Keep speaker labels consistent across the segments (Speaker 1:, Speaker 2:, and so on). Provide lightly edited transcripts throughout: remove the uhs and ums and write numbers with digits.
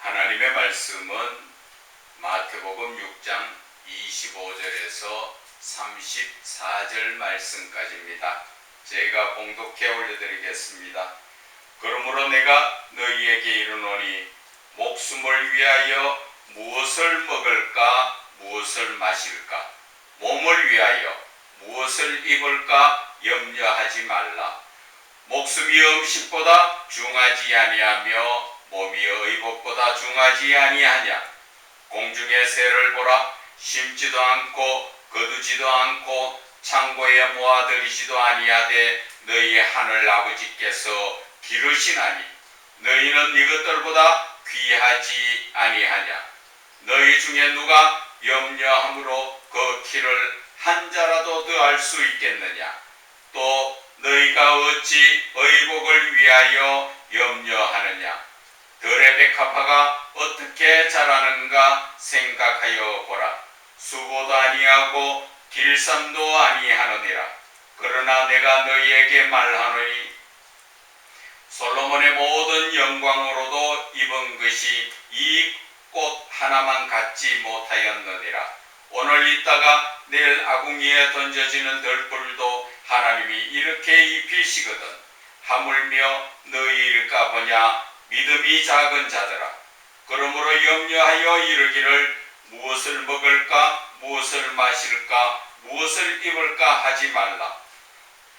Speaker 1: 하나님의 말씀은 마태복음 6장 25절에서 34절 말씀까지입니다. 제가 봉독해 올려드리겠습니다. 그러므로 내가 너희에게 이르노니 목숨을 위하여 무엇을 먹을까 무엇을 마실까, 몸을 위하여 무엇을 입을까 염려하지 말라. 목숨이 음식보다 중하지 아니하며 몸이 의복보다 중하지 아니하냐. 공중의 새를 보라. 심지도 않고 거두지도 않고 창고에 모아들이지도 아니하되 너희 하늘 아버지께서 기르시나니 너희는 이것들보다 귀하지 아니하냐. 너희 중에 누가 염려함으로 그 키를 한 자라도 더할 수 있겠느냐. 또 너희가 어찌 의복을 위하여 염려하느냐. 들의 백합화가 어떻게 자라는가 생각하여 보라. 수고도 아니하고 길쌈도 아니하느니라. 그러나 내가 너희에게 말하노니 솔로몬의 모든 영광으로도 입은 것이 이 꽃 하나만 갖지 못하였느니라. 오늘 있다가 내일 아궁이에 던져지는 들불도 하나님이 이렇게 입히시거든. 하물며 너희일까 보냐. 믿음이 작은 자들아. 그러므로 염려하여 이르기를 무엇을 먹을까 무엇을 마실까 무엇을 입을까 하지 말라.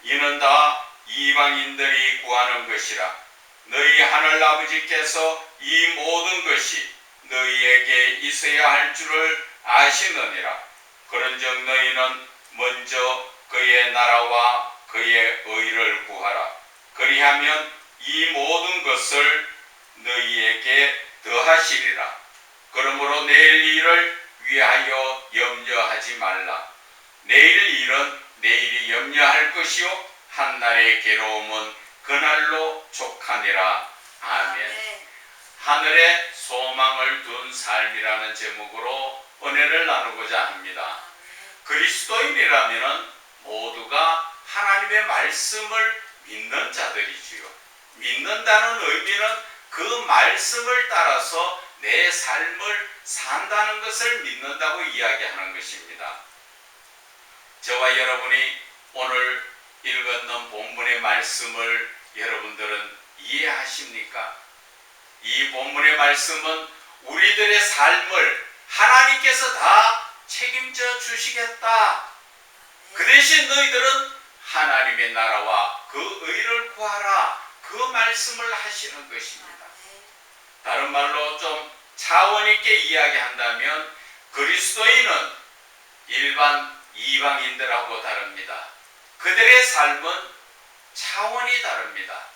Speaker 1: 이는 다 이방인들이 구하는 것이라. 너희 하늘 아버지께서 이 모든 것이 너희에게 있어야 할 줄을 아시느니라. 그런즉 너희는 먼저 그의 나라와 그의 의를 구하라. 그리하면 이 모든 것을 너희에게 더하시리라. 그러므로 내일 일을 위하여 염려하지 말라. 내일 일은 내일이 염려할 것이요 한날의 괴로움은 그날로 족하니라. 아멘. 하늘에 소망을 둔 삶이라는 제목으로 은혜를 나누고자 합니다. 그리스도인이라면 모두가 하나님의 말씀을 믿는 자들이지요. 믿는다는 의미는 그 말씀을 따라서 내 삶을 산다는 것을 믿는다고 이야기하는 것입니다. 저와 여러분이 오늘 읽었는 본문의 말씀을 여러분들은 이해하십니까? 이 본문의 말씀은 우리들의 삶을 하나님께서 다 책임져 주시겠다. 그 대신 너희들은 하나님의 나라와 그 의를 구하라. 그 말씀을 하시는 것입니다. 다른 말로 좀 차원 있게 이야기한다면 그리스도인은 일반 이방인들하고 다릅니다. 그들의 삶은 차원이 다릅니다.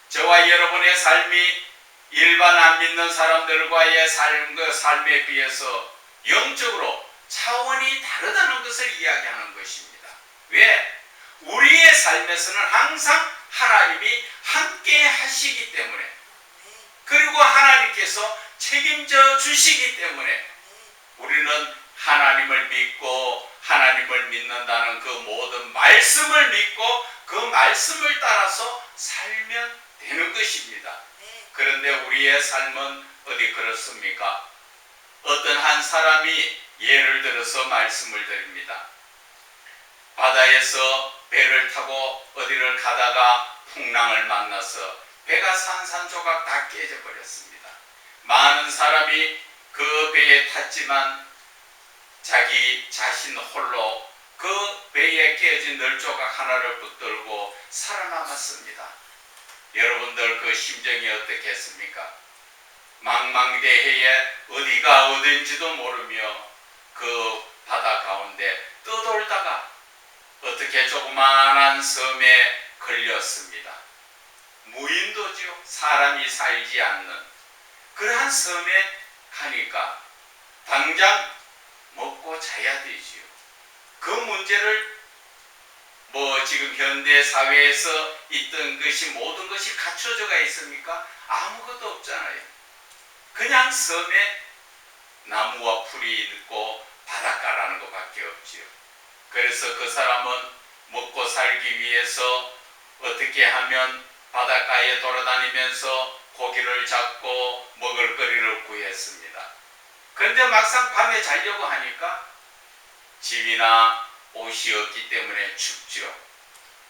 Speaker 1: 저와 여러분의 삶이 일반 안 믿는 사람들과의 삶에 비해서 영적으로 차원이 다르다는 것을 이야기하는 것입니다. 왜? 우리의 삶에서는 항상 하나님이 함께 하시기 때문에, 그리고 하나님께서 책임져 주시기 때문에 우리는 하나님을 믿고 하나님을 믿는다는 그 모든 말씀을 믿고 그 말씀을 따라서 살면 되는 것입니다. 그런데 우리의 삶은 어디 그렇습니까? 어떤 한 사람이 예를 들어서 말씀을 드립니다. 바다에서 배를 타고 어디를 가다가 풍랑을 만나서 배가 산산조각 다 깨져버렸습니다. 많은 사람이 그 배에 탔지만 자기 자신 홀로 그 배에 깨진 널조각 하나를 붙들고 살아남았습니다. 여러분들 그 심정이 어떻겠습니까? 망망대해에 어디가 어딘지도 모르며 그 바다 가운데 떠돌다가 어떻게 조그마한 섬에 걸렸습니다. 무인도죠. 사람이 살지 않는 그러한 섬에 가니까 당장 먹고 자야 되지요. 그 문제를 지금 현대 사회에서 있던 것이 모든 것이 갖춰져가 있습니까? 아무것도 없잖아요. 그냥 섬에 나무와 풀이 있고 바닷가라는 것밖에 없지요. 그래서 그 사람은 먹고 살기 위해서 어떻게 하면 바닷가에 돌아다니면서 고기를 잡고 먹을 거리를 구해서 됐습니다. 그런데 막상 밤에 자려고 하니까 집이나 옷이 없기 때문에 춥죠.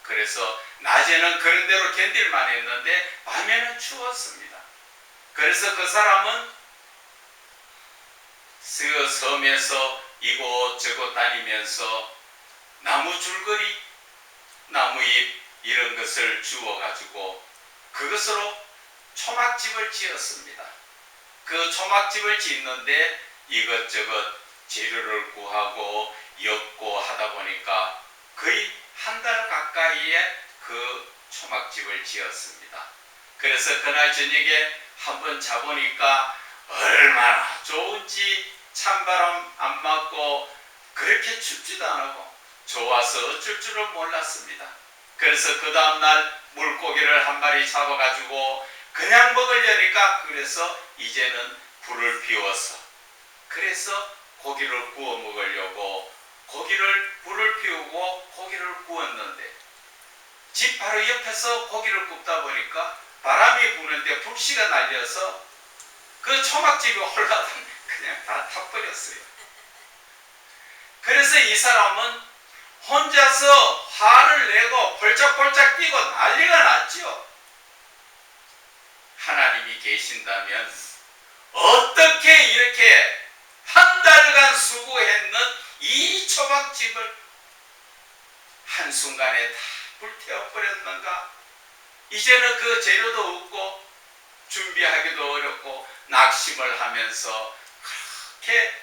Speaker 1: 그래서 낮에는 그런 대로 견딜만 했는데 밤에는 추웠습니다. 그래서 그 사람은 섬에서 이곳저곳 다니면서 나무 줄거리, 나무잎 이런 것을 주워가지고 그것으로 초막집을 지었습니다. 그 초막집을 짓는데 이것저것 재료를 구하고 엮고 하다 보니까 거의 한 달 가까이에 그 초막집을 지었습니다. 그래서 그날 저녁에 한번 자보니까 얼마나 좋은지 찬바람 안 맞고 그렇게 춥지도 않고 좋아서 어쩔 줄은 몰랐습니다. 그래서 그 다음날 물고기를 한 마리 잡아가지고 그냥 먹으려니까 그래서 이제는 불을 피워서 그래서 고기를 구워 먹으려고 불을 피우고 고기를 구웠는데 집 바로 옆에서 고기를 굽다 보니까 바람이 부는데 불씨가 날려서 그 초막집이 홀라당 그냥 다 타버렸어요. 그래서 이 사람은 혼자서 화를 내고 펄짝펄짝 뛰고 난리가 났죠. 하나님이 계신다면 어떻게 이렇게 한 달간 수고했는 이 초막집을 한순간에 다 불태워버렸는가? 이제는 그 재료도 없고 준비하기도 어렵고 낙심을 하면서 그렇게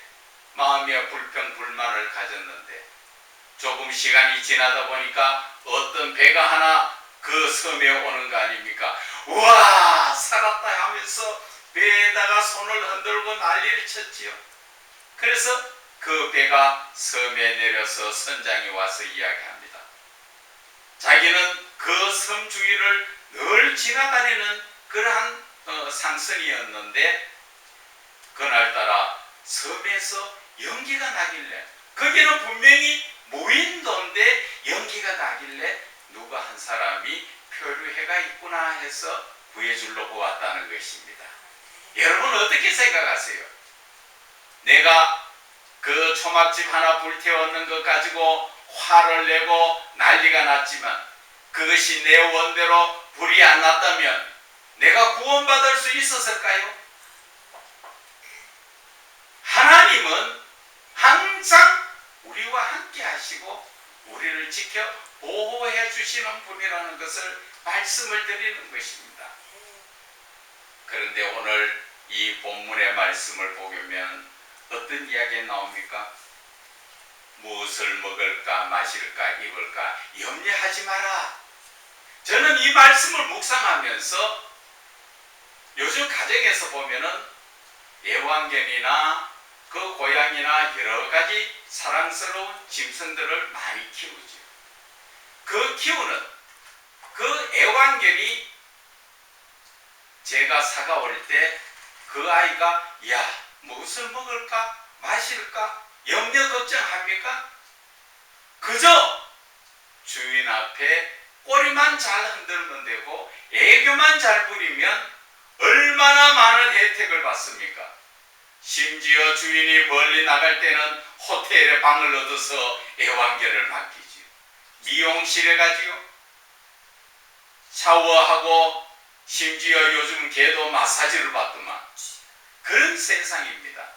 Speaker 1: 마음의 불평불만을 가졌는데 조금 시간이 지나다 보니까 어떤 배가 하나 그 섬에 오는 거 아닙니까? 우와 살았다 하면서 배에다가 손을 흔들고 난리를 쳤지요. 그래서 그 배가 섬에 내려서 선장이 와서 이야기합니다. 자기는 그 섬 주위를 늘 지나다니는 그러한 상선이었는데 그날따라 섬에서 연기가 나길래 거기는 분명히 무인도인데 연기가 나길래 누가 한 사람이 표류해가 있구나 해서 구해주려고 왔다는 것입니다. 여러분 어떻게 생각하세요? 내가 그 초막집 하나 불태웠는 것 가지고 화를 내고 난리가 났지만 그것이 내 원대로 불이 안 났다면 내가 구원받을 수 있었을까요? 하나님은 항상 우리와 함께 하시고 우리를 지켜 보호해 주시는 분이라는 것을 말씀을 드리는 것입니다. 그런데 오늘 이 본문의 말씀을 보면 어떤 이야기가 나옵니까? 무엇을 먹을까 마실까 입을까 염려하지 마라. 저는 이 말씀을 묵상하면서 요즘 가정에서 보면은 애완견이나 그 고양이나 여러 가지 사랑스러운 짐승들을 많이 키우죠. 그 키우는 그 애완견이 제가 사가 올 때 그 아이가 야 무엇을 먹을까 마실까 염려 걱정합니까? 그저 주인 앞에 꼬리만 잘 흔들면 되고 애교만 잘 부리면 얼마나 많은 혜택을 받습니까? 심지어 주인이 멀리 나갈 때는 호텔에 방을 얻어서 애완견을 맡기지요. 미용실에 가지요. 샤워하고 심지어 요즘 개도 마사지를 받더만 그런 세상입니다.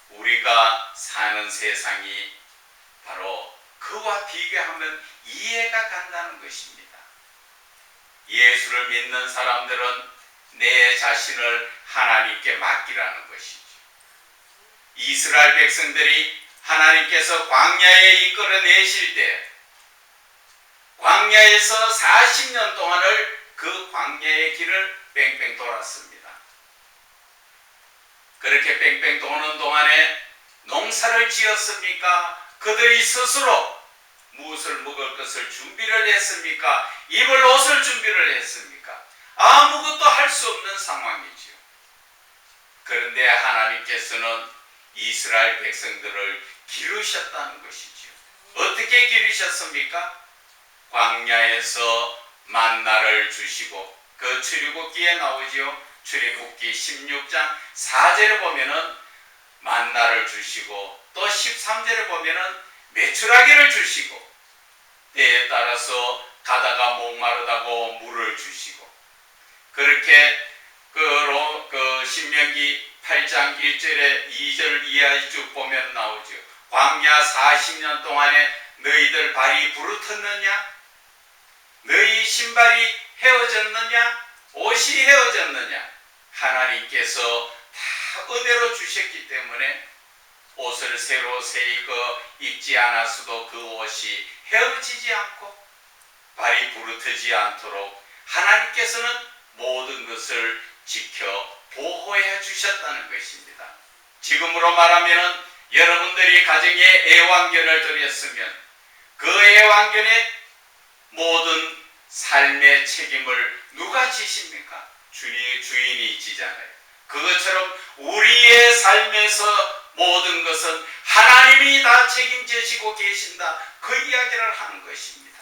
Speaker 1: 우리가 사는 세상이 바로 그와 비교하면 이해가 간다는 것입니다. 예수를 믿는 사람들은 내 자신을 하나님께 맡기라는 것이죠. 이스라엘 백성들이 하나님께서 광야에 이끌어내실 때 광야에서 40년 동안을 그 광야의 길을 뺑뺑 돌았습니다. 그렇게 뺑뺑 도는 동안에 농사를 지었습니까? 그들이 스스로 무엇을 먹을 것을 준비를 했습니까? 입을 옷을 준비를 했습니까? 아무것도 할 수 없는 상황이지요. 그런데 하나님께서는 이스라엘 백성들을 기르셨다는 것이지요. 어떻게 기르셨습니까? 광야에서 만나를 주시고 그 출애굽기에 나오지요. 출애굽기 16장 4절에 보면은 만나를 주시고 또 13절에 보면은 메추라기를 주시고 때에 따라서 가다가 목마르다고 물을 주시고 그렇게 그 신명기 8장 1절에 2절 이하에 쭉 보면 나오죠. 광야 40년 동안에 너희들 발이 부르텄느냐? 너희 신발이 헤어졌느냐? 옷이 헤어졌느냐? 하나님께서 다 은혜로 주셨기 때문에 옷을 새로 새 입지 않았어도 그 옷이 헤어지지 않고 발이 부르트지 않도록 하나님께서는 모든 것을 지켜 보호해 주셨다는 것입니다. 지금으로 말하면 여러분들이 가정에 애완견을 들였으면 그 애완견의 모든 삶의 책임을 누가 지십니까? 주인이 지잖아요. 그것처럼 우리의 삶에서 모든 것은 하나님이 다 책임지시고 계신다. 그 이야기를 하는 것입니다.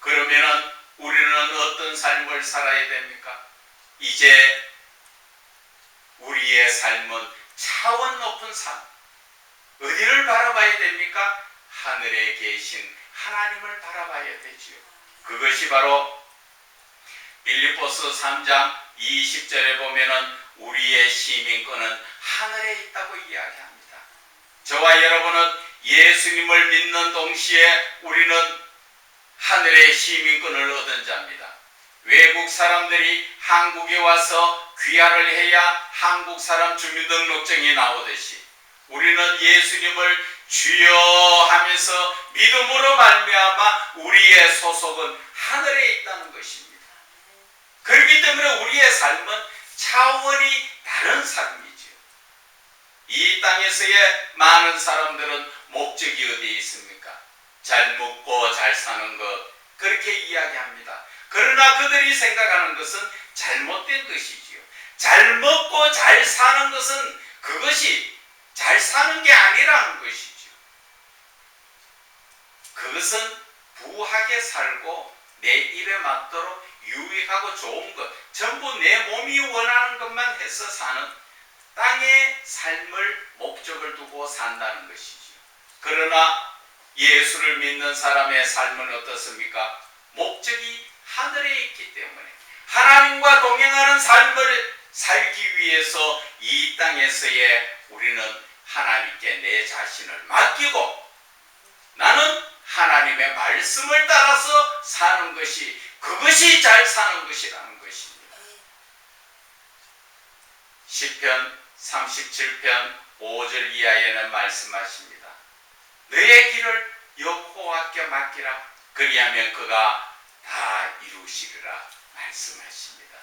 Speaker 1: 그러면은 우리는 어떤 삶을 살아야 됩니까? 이제 우리의 삶은 차원 높은 삶. 어디를 바라봐야 됩니까? 하늘에 계신 하나님을 바라봐야 되지요. 그것이 바로 빌립보서 3장 20절에 보면은 우리의 시민권은 하늘에 있다고 이야기합니다. 저와 여러분은 예수님을 믿는 동시에 우리는 하늘의 시민권을 얻은 자입니다. 외국 사람들이 한국에 와서 귀화를 해야 한국 사람 주민등록증이 나오듯이 우리는 예수님을 주여 하면서 믿음으로 말미암아 우리의 소속은 하늘에 있다는 것입니다. 그렇기 때문에 우리의 삶은 차원이 다른 삶이죠. 이 땅에서의 많은 사람들은 목적이 어디에 있습니까? 잘 먹고 잘 사는 것 그렇게 이야기합니다. 그러나 그들이 생각하는 것은 잘못된 것이지요. 잘 먹고 잘 사는 것은 그것이 잘 사는 게 아니라는 것이죠. 그것은 부하게 살고 내 입에 맞도록 유익하고 좋은 것, 전부 내 몸이 원하는 것만 해서 사는 땅의 삶을 목적을 두고 산다는 것이죠. 그러나 예수를 믿는 사람의 삶은 어떻습니까? 목적이 하늘에 있기 때문에 하나님과 동행하는 삶을 살기 위해서 이 땅에서의 우리는 하나님께 내 자신을 맡기고 나는 하나님의 말씀을 따라서 사는 것이 그것이 잘 사는 것이라는 것입니다. 시편 37편 5절 이하에는 말씀하십니다. 너의 길을 여호와께 맡기라. 그리하면 그가 다 이루시리라 말씀하십니다.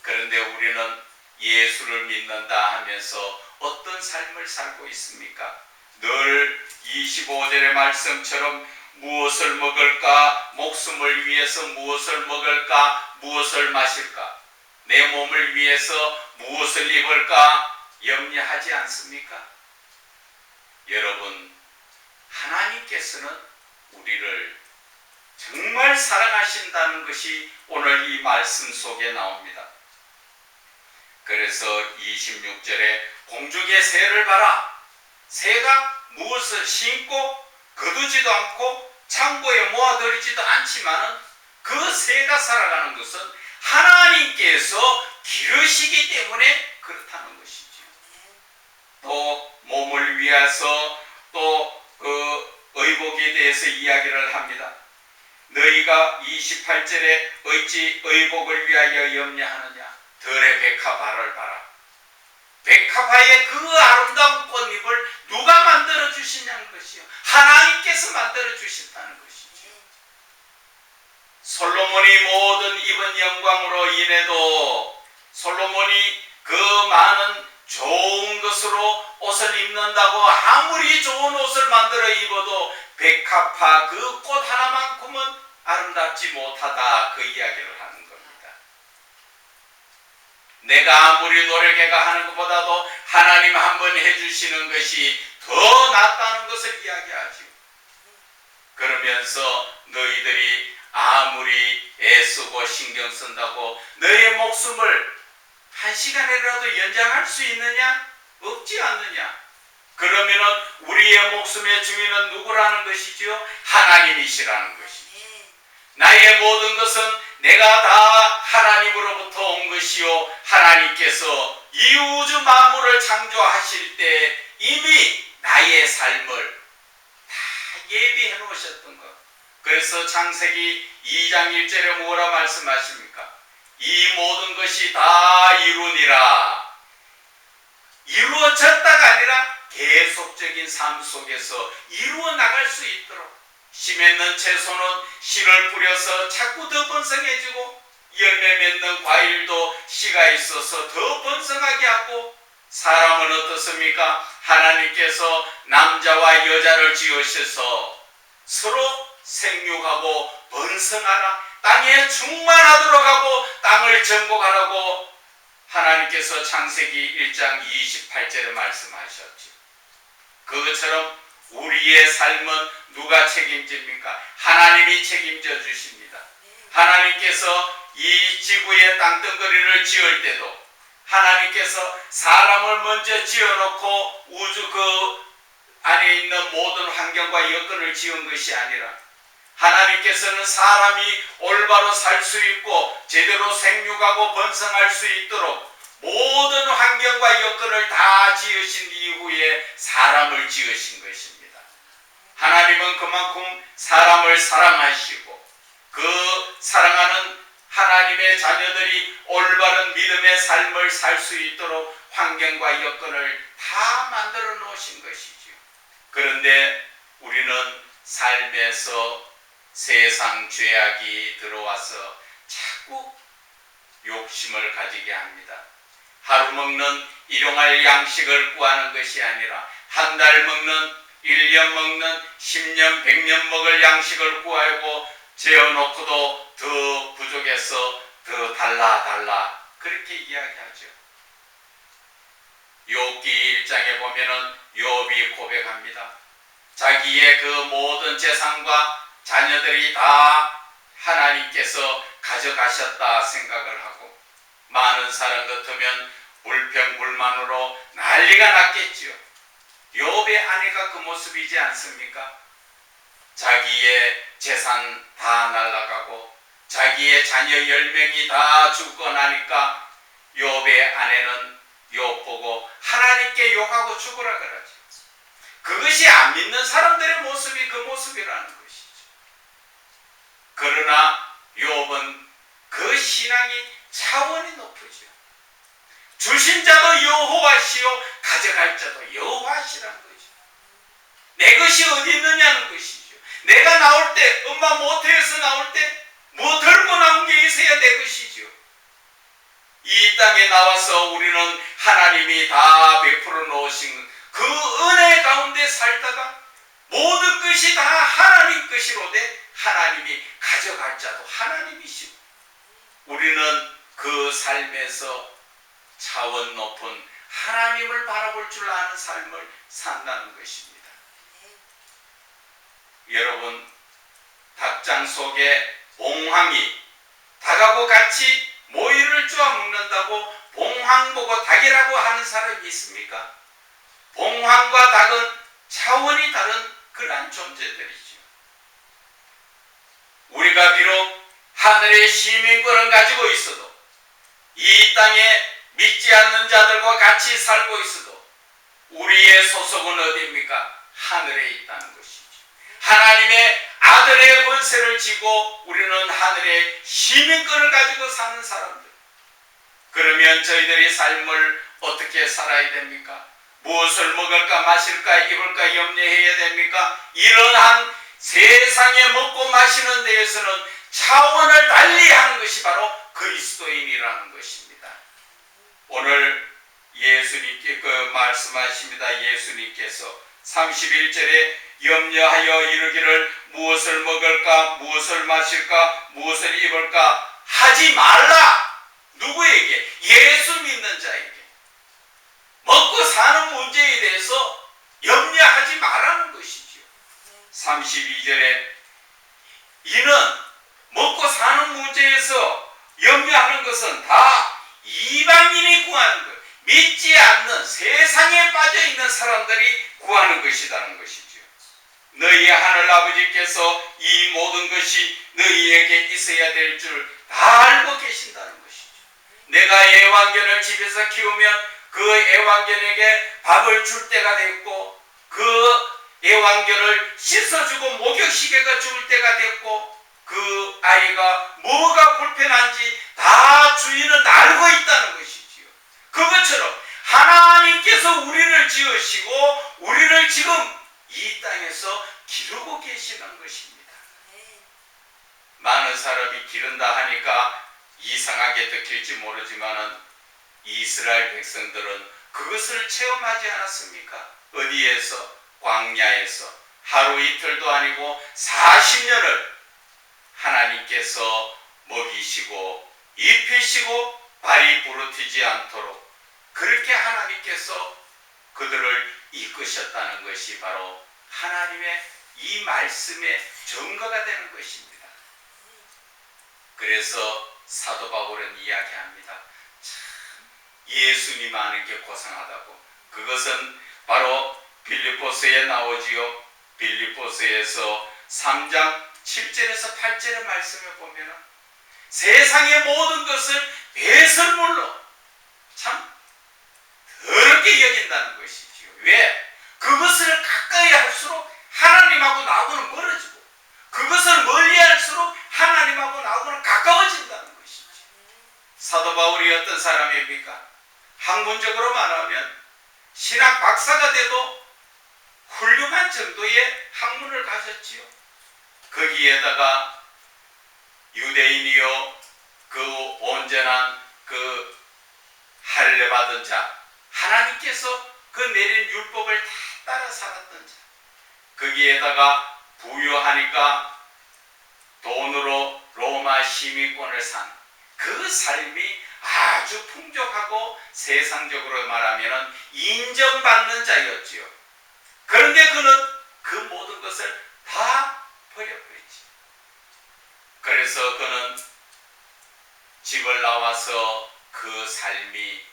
Speaker 1: 그런데 우리는 예수를 믿는다 하면서 어떤 삶을 살고 있습니까? 늘 25절의 말씀처럼 무엇을 먹을까? 목숨을 위해서 무엇을 먹을까? 무엇을 마실까? 내 몸을 위해서 무엇을 입을까? 염려하지 않습니까? 여러분, 하나님께서는 우리를 정말 사랑하신다는 것이 오늘 이 말씀 속에 나옵니다. 그래서 26절에 공중의 새를 봐라. 새가 무엇을 심고 거두지도 않고 창고에 모아두지도 않지만 그 새가 살아가는 것은 하나님께서 기르시기 때문에 그렇다는 것이죠. 또 몸을 위해서 또 그 의복에 대해서 이야기를 합니다. 너희가 28절에 어찌 의복을 위하여 염려하느냐? 들의 백합화를 봐라. 백합화의 그 아름다운 꽃잎을 누가 만들어 주시냐는 것이요. 하나님께서 만들어 주셨다는 것이죠. 솔로몬이 모든 입은 영광으로 인해도 솔로몬이 그 많은 좋은 것으로 옷을 입는다고 아무리 좋은 옷을 만들어 입어도 백합화 그 꽃 하나만큼은 아름답지 못하다 그 이야기를 하는 겁니다. 내가 아무리 노력해가 하는 것보다도 하나님 한 번 해주시는 것이 더 낫다는 것을 이야기하죠. 그러면서 너희들이 아무리 애쓰고 신경 쓴다고 너의 목숨을 한 시간이라도 연장할 수 있느냐? 없지 않느냐? 그러면은 우리의 목숨의 주인은 누구라는 것이지요? 하나님이시라는 것이죠. 나의 모든 것은 내가 다 하나님으로부터 온 것이요, 하나님께서 이 우주 만물을 창조하실 때 이미 나의 삶을 다 예비해 놓으셨던 것. 그래서 창세기 2장 1절에 뭐라 말씀하십니까? 이 모든 것이 다 이루니라. 이루어졌다가 아니라 계속적인 삶 속에서 이루어 나갈 수 있도록, 씨 맺는 채소는 씨를 뿌려서 자꾸 더 번성해지고, 열매 맺는 과일도 씨가 있어서 더 번성하게 하고, 사람은 어떻습니까? 하나님께서 남자와 여자를 지으셔서 서로 생육하고 번성하라, 땅에 충만하도록 하고 땅을 정복하라고 하나님께서 창세기 1장 28절에 말씀하셨죠. 그것처럼 우리의 삶은 누가 책임집니까? 하나님이 책임져 주십니다. 하나님께서 이 지구의 땅덩어리를 지을 때도 하나님께서 사람을 먼저 지어놓고 우주 그 안에 있는 모든 환경과 여건을 지은 것이 아니라, 하나님께서는 사람이 올바로 살 수 있고 제대로 생육하고 번성할 수 있도록 모든 환경과 여건을 다 지으신 이후에 사람을 지으신 것입니다. 하나님은 그만큼 사람을 사랑하시고, 그 사랑하는 하나님의 자녀들이 올바른 믿음의 삶을 살 수 있도록 환경과 여건을 다 만들어 놓으신 것이지요. 그런데 우리는 삶에서 세상 죄악이 들어와서 자꾸 욕심을 가지게 합니다. 하루 먹는 일용할 양식을 구하는 것이 아니라 한 달 먹는, 1년 먹는, 10년, 100년 먹을 양식을 구하고 재어놓고도 더 부족해서 더 달라 그렇게 이야기하죠. 욥기 1장에 보면은 욥이 고백합니다. 자기의 그 모든 재산과 자녀들이 다 하나님께서 가져가셨다 생각을 하고, 많은 사람 같으면 불평불만으로 난리가 났겠지요. 욥의 아내가 그 모습이지 않습니까? 자기의 재산 다 날아가고 자기의 자녀 10명이 다 죽고 나니까 욥의 아내는 욥 보고 하나님께 욕하고 죽으라 그러죠. 그것이 안 믿는 사람들의 모습이 그 모습이라는 것이죠. 그러나 욥은 그 신앙이 차원이 높으죠. 주신 자도 여호와시요 가져갈 자도 여호와시라는 거죠. 내 것이 어디 있느냐는 것이죠. 내가 나올 때, 엄마 모태에서 나올 때 뭐 들고 나온 게 있어야 내 것이죠. 이 땅에 나와서 우리는 하나님이 다 베풀어 놓으신 그 은혜 가운데 살다가 모든 것이 다 하나님 것이로되 하나님이 가져갈 자도 하나님이시고, 우리는 그 삶에서 차원 높은 하나님을 바라볼 줄 아는 삶을 산다는 것입니다. 여러분, 닭장 속에 봉황이 닭하고 같이 모이를 쪼아 먹는다고 봉황 보고 닭이라고 하는 사람이 있습니까? 봉황과 닭은 차원이 다른 그러한 존재들이죠. 우리가 비록 하늘의 시민권을 가지고 있어도, 이 땅에 믿지 않는 자들과 같이 살고 있어도 우리의 소속은 어디입니까? 하늘에 있다는 것이죠. 하나님의 아들의 권세를 지고 우리는 하늘의 시민권을 가지고 사는 사람들. 그러면 저희들이 삶을 어떻게 살아야 됩니까? 무엇을 먹을까 마실까 입을까 염려해야 됩니까? 이러한 세상에 먹고 마시는 데에서는 차원을 달리하는 것이 바로 그리스도인이라는 것입니다. 오늘 예수님께 말씀하십니다. 예수님께서 31절에 염려하여 이르기를 무엇을 먹을까 무엇을 마실까 무엇을 입을까 하지 말라. 누구에게? 예수 믿는 자에게. 먹고 사는 문제에 대해서 염려하지 말라는 것이지요. 32절에 이는 먹고 사는 문제에서 염려하는 것은 다 이방인이 구하는 것, 믿지 않는 세상에 빠져있는 사람들이 구하는 것이라는 것이죠. 너희 하늘 아버지께서 이 모든 것이 너희에게 있어야 될 줄 다 알고 계신다는 것이죠. 내가 애완견을 집에서 키우면 그 애완견에게 밥을 줄 때가 됐고, 그 애완견을 씻어주고 목욕시켜가 줄 때가 됐고, 그 아이가 뭐가 불편한지 다 주인은 알고 있다는 것이지요. 그것처럼 하나님께서 우리를 지으시고 우리를 지금 이 땅에서 기르고 계시는 것입니다. 많은 사람이 기른다 하니까 이상하게 느낄지 모르지만은 이스라엘 백성들은 그것을 체험하지 않았습니까? 어디에서? 광야에서 하루 이틀도 아니고 40년을 하나님께서 먹이시고 입히시고 발이 부르트지 않도록 그렇게 하나님께서 그들을 이끄셨다는 것이 바로 하나님의 이 말씀의 증거가 되는 것입니다. 그래서 사도 바울은 이야기합니다. 참 예수님 아는 게 고상하다고. 그것은 바로 빌립보서에 나오지요. 빌립보서에서 3장 7절에서 8절의 말씀을 보면 세상의 모든 것을 배설물로 참 더럽게 여긴다는 것이지요. 왜? 그것을 가까이 할수록 하나님하고 나하고는 멀어지고, 그것을 멀리할수록 하나님하고 나하고는 가까워진다는 것이죠. 사도 바울이 어떤 사람입니까? 학문적으로 말하면 신학 박사가 돼도 훌륭한 정도의 학문을 가졌지요. 거기에다가 유대인이요, 그 온전한 그 할례 받은 자, 하나님께서 그 내린 율법을 다 따라 살았던 자, 거기에다가 부유하니까 돈으로 로마 시민권을 산 그 삶이 아주 풍족하고 세상적으로 말하면 인정받는 자였지요. 그런데 그는 그 모든 것을 다 버려버리지. 그래서 그는 집을 나와서 그 삶이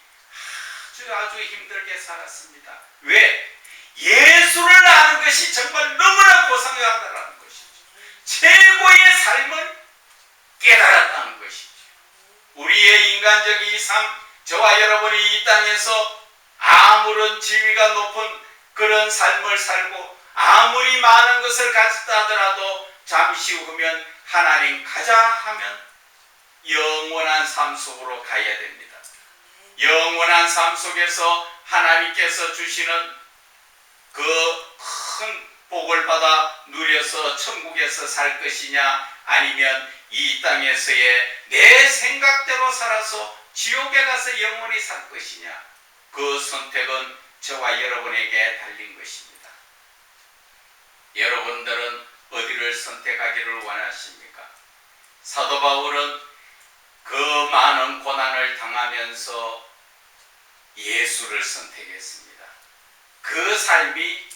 Speaker 1: 아주 힘들게 살았습니다. 왜? 예수를 아는 것이 정말 너무나 고상하다는 것이죠. 최고의 삶을 깨달았다는 것이죠. 우리의 인간적인 삶, 저와 여러분이 이 땅에서 아무런 지위가 높은 그런 삶을 살고 아무리 많은 것을 가졌다 하더라도 잠시 후면 하나님 가자 하면 영원한 삶 속으로 가야 됩니다. 영원한 삶 속에서 하나님께서 주시는 그 큰 복을 받아 누려서 천국에서 살 것이냐, 아니면 이 땅에서의 내 생각대로 살아서 지옥에 가서 영원히 살 것이냐, 그 선택은 저와 여러분에게 달린 것입니다. 여러분들은 어디를 선택하기를 원하십니까? 사도 바울은 그 많은 고난을 당하면서 예수를 선택했습니다. 그 삶이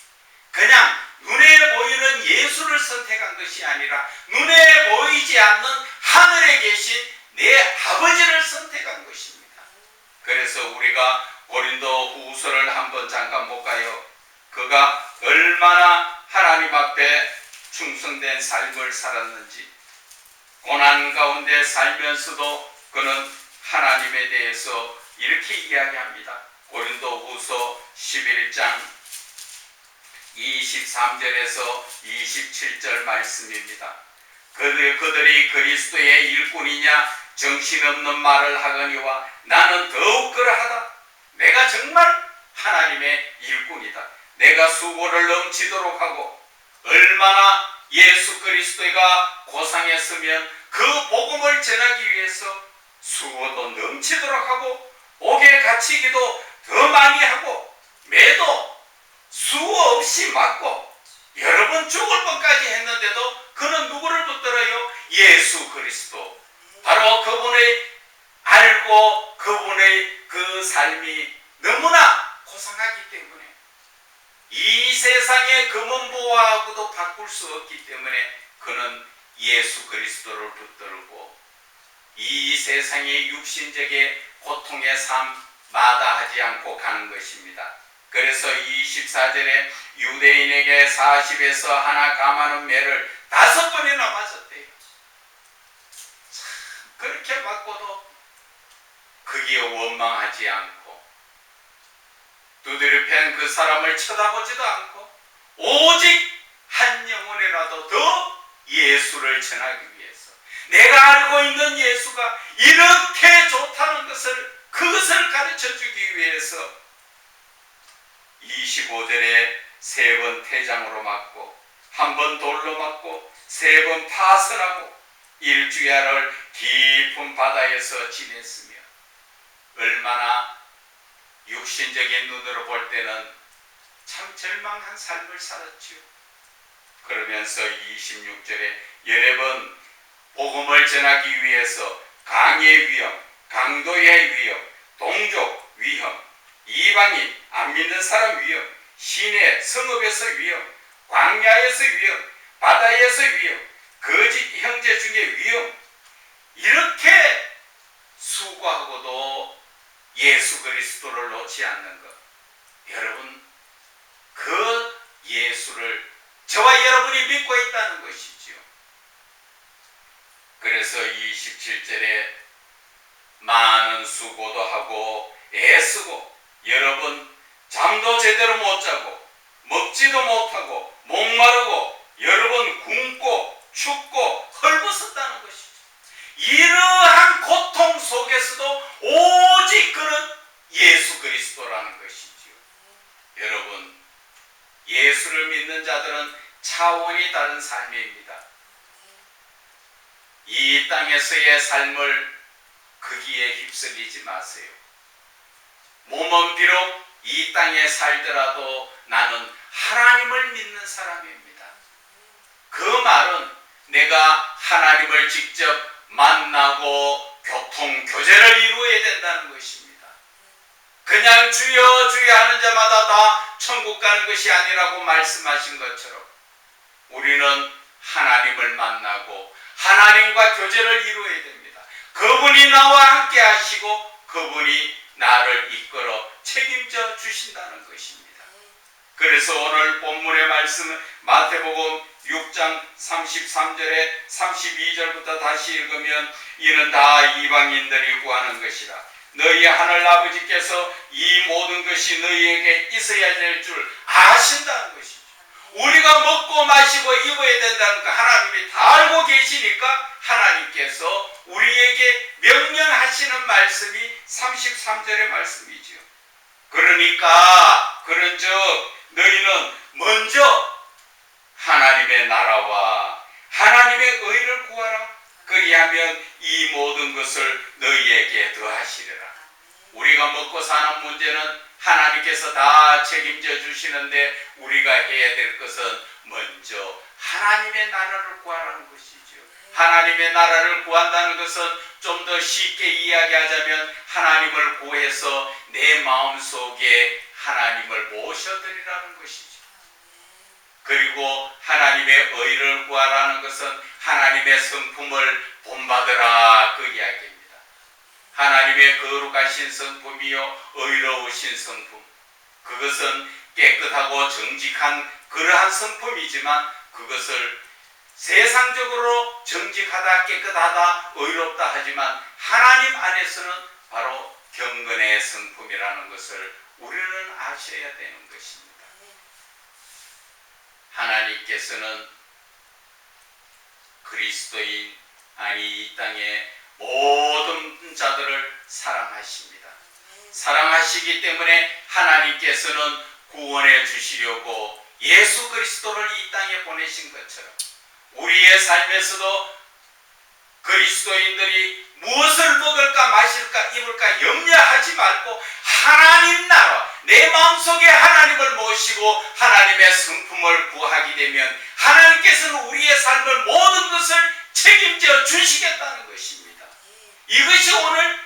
Speaker 1: 그냥 눈에 보이는 예수를 선택한 것이 아니라 눈에 보이지 않는 하늘에 계신 내 아버지를 선택한 것입니다. 그래서 우리가 고린도 후서를 한번 잠깐 볼까요? 그가 얼마나 하나님 앞에 충성된 삶을 살았는지, 고난 가운데 살면서도 그는 하나님에 대해서 이렇게 이야기합니다. 고린도 후서 11장 23절에서 27절 말씀입니다. 그들이 그리스도의 일꾼이냐 정신없는 말을 하거니와 나는 더욱 그러하다. 내가 정말 하나님의 일꾼이다. 내가 수고를 넘치도록 하고, 얼마나 예수 그리스도가 고상했으면 그 복음을 전하기 위해서 수고도 넘치도록 하고 옥에 갇히기도 더 많이 하고 매도 수고 없이 맞고 여러 번 죽을 뻔까지 했는데도 그는 누구를 붙들어요? 예수 그리스도. 바로 그분의 알고 그분의 그 삶이 너무나 고상하기 때문에 이 세상의 금은보화하고도 바꿀 수 없기 때문에 그는 예수 그리스도를 붙들고 이 세상의 육신적인 고통의 삶 마다하지 않고 가는 것입니다. 그래서 24절에 유대인에게 40에서 하나 감하는 매를 5번이나 맞았대요. 참 그렇게 맞고도 거기에 원망하지 않고 두드려 팬 그 사람을 쳐다보지도 않고 오직 한 영혼이라도 더 예수를 전하기 위해서, 내가 알고 있는 예수가 이렇게 좋다는 것을, 그것을 가르쳐 주기 위해서 25절에 3번 태장으로 맞고 1번 돌로 맞고 3번 파선하고 일주야를 깊은 바다에서 지냈으며, 얼마나 육신적인 눈으로 볼 때는 참 절망한 삶을 살았지요. 그러면서 26절에 여러 번 복음을 전하기 위해서 강의 위험, 강도의 위험, 동족 위험, 이방인, 안 믿는 사람 위험, 시내 성읍에서 위험, 광야에서 위험, 바다에서 위험, 거짓 형제 중에 위험, 이렇게 수고하고도 예수 그리스도를 놓지 않는 것, 여러분 그 예수를 저와 여러분이 믿고 있다는 것이지요. 그래서 27절에 많은 수고도 하고 애쓰고 여러분 잠도 제대로 못 자고 먹지도 못하고 목마르고 여러 번 굶고 춥고 헐벗었다는 것이죠. 이러한 고통 속에서도 오직 그는 예수 그리스도라는 것이지요. 여러분 예수를 믿는 자들은 차원이 다른 삶입니다. 이 땅에서의 삶을 거기에 휩쓸리지 마세요. 몸은 비록 이 땅에 살더라도 나는 하나님을 믿는 사람입니다. 그 말은 내가 하나님을 직접 만나고 교통, 교제를 이루어야 된다는 것입니다. 그냥 주여 주여 하는 자마다 다 천국 가는 것이 아니라고 말씀하신 것처럼 우리는 하나님을 만나고 하나님과 교제를 이루어야 됩니다. 그분이 나와 함께 하시고 그분이 나를 이끌어 책임져 주신다는 것입니다. 그래서 오늘 본문의 말씀은 마태복음 6장 33절에 32절부터 다시 읽으면 이는 다 이방인들이 구하는 것이라. 너희 하늘 아버지께서 이 모든 것이 너희에게 있어야 될 줄 아신다는 것이죠. 우리가 먹고 마시고 입어야 된다는 거 하나님이 다 알고 계시니까 하나님께서 우리에게 명령하시는 말씀이 33절의 말씀이죠. 그러니까 그런즉 너희는 먼저 하나님의 나라와 하나님의 의를 구하라. 그리하면 이 모든 것을 너희에게 더하시리라. 우리가 먹고 사는 문제는 하나님께서 다 책임져 주시는데 우리가 해야 될 것은 먼저 하나님의 나라를 구하라는 것이죠. 하나님의 나라를 구한다는 것은 좀 더 쉽게 이야기하자면 하나님을 구해서 내 마음속에 하나님을 모셔드리라는 것이죠. 그리고 하나님의 의를 구하라는 것은 하나님의 성품을 본받으라 그 이야기입니다. 하나님의 거룩하신 성품이요 의로우신 성품, 그것은 깨끗하고 정직한 그러한 성품이지만 그것을 세상적으로 정직하다 깨끗하다 의롭다 하지만 하나님 안에서는 바로 경건의 성품이라는 것을 우리는 아셔야 되는 것입니다. 하나님께서는 그리스도인 아니 이 땅의 모든 자들을 사랑하십니다. 사랑하시기 때문에 하나님께서는 구원해 주시려고 예수 그리스도를 이 땅에 보내신 것처럼 우리의 삶에서도 그리스도인들이 무엇을 먹을까 마실까 입을까 염려하지 말고 하나님 나라, 내 마음속에 하나님을 모시고 하나님의 성품을 구하게 되면 하나님께서는 우리의 삶을 모든 것을 책임져 주시겠다는 것입니다. 이것이 오늘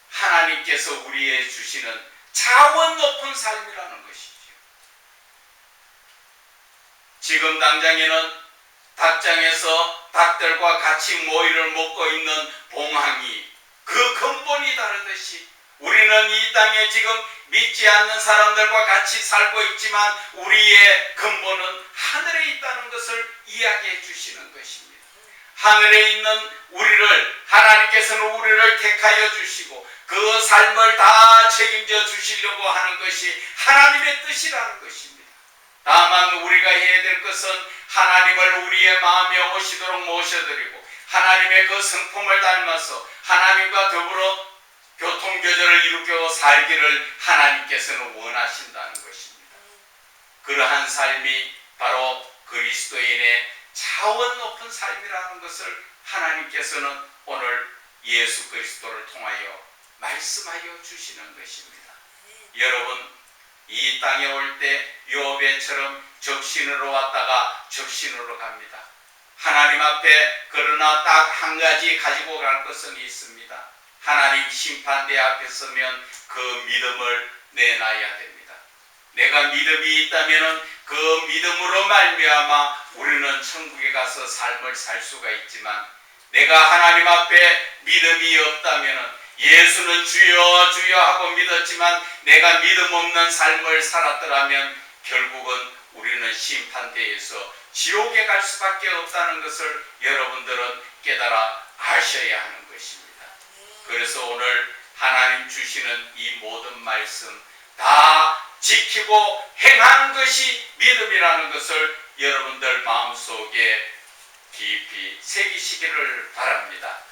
Speaker 1: 하나님께서 우리에게 주시는 차원 높은 삶이라는 것이죠. 지금 당장에는 닭장에서 닭들과 같이 모이를 먹고 있는 봉황이 그 근본이 다르듯이 우리는 이 땅에 지금 믿지 않는 사람들과 같이 살고 있지만 우리의 근본은 하늘에 있다는 것을 이야기해 주시는 것입니다. 하늘에 있는 우리를 하나님께서는 우리를 택하여 주시고 그 삶을 다 책임져 주시려고 하는 것이 하나님의 뜻이라는 것입니다. 다만 우리가 해야 될 것은 하나님을 우리의 마음에 오시도록 모셔드리고 하나님의 그 성품을 닮아서 하나님과 더불어 교통교제를 일으켜 살기를 하나님께서는 원하신다는 것입니다. 그러한 삶이 바로 그리스도인의 차원 높은 삶이라는 것을 하나님께서는 오늘 예수 그리스도를 통하여 말씀하여 주시는 것입니다. 여러분, 이 땅에 올 때 요배처럼 적신으로 왔다가 적신으로 갑니다. 하나님 앞에 그러나 딱 한 가지 가지고 갈 것은 있습니다. 하나님 심판대 앞에 서면 그 믿음을 내놔야 됩니다. 내가 믿음이 있다면 그 믿음으로 말미암아 우리는 천국에 가서 삶을 살 수가 있지만 내가 하나님 앞에 믿음이 없다면 예수는 주여 주여 하고 믿었지만 내가 믿음 없는 삶을 살았더라면 결국은 우리는 심판대에서 지옥에 갈 수밖에 없다는 것을 여러분들은 깨달아 아셔야 하는 것입니다. 그래서 오늘 하나님 주시는 이 모든 말씀 다 지키고 행하는 것이 믿음이라는 것을 여러분들 마음속에 깊이 새기시기를 바랍니다.